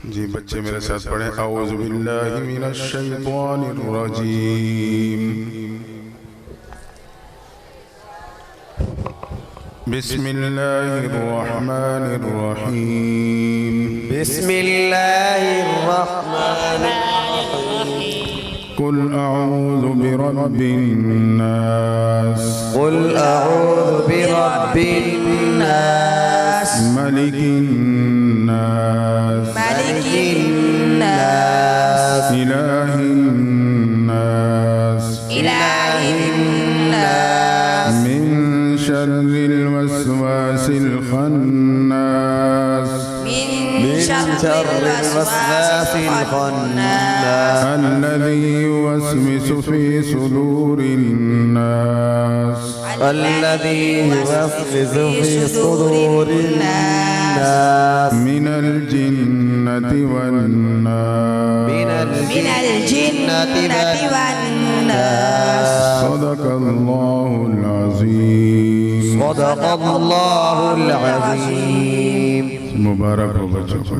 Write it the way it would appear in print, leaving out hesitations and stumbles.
जी बच्चे मेरे साथ पढ़ें। औज़ु बिल्लाहि मिनश शैतानिर रजीम। बिस्मिल्लाहिर रहमानिर रहीम। बिस्मिल्लाहिर रहमानिर रहीम। कुल अऊज़ु बिरब्बिन नास। कुल अऊज़ु बिरब्बिन नास। मलिकिन नास। मलिकिन नास। इलाहिन नास। इलाहिन नास। मिन शर्रिल वस्वासिल खन्नास। من شر الوسواس الخناس الذي يوسوس في صدور الناس. الذي يوسوس في صدور الناس من الجنة والناس. من الجنة والناس. صدق الله العظيم. صدق الله العظيم. मुबारक हो बच्चों को।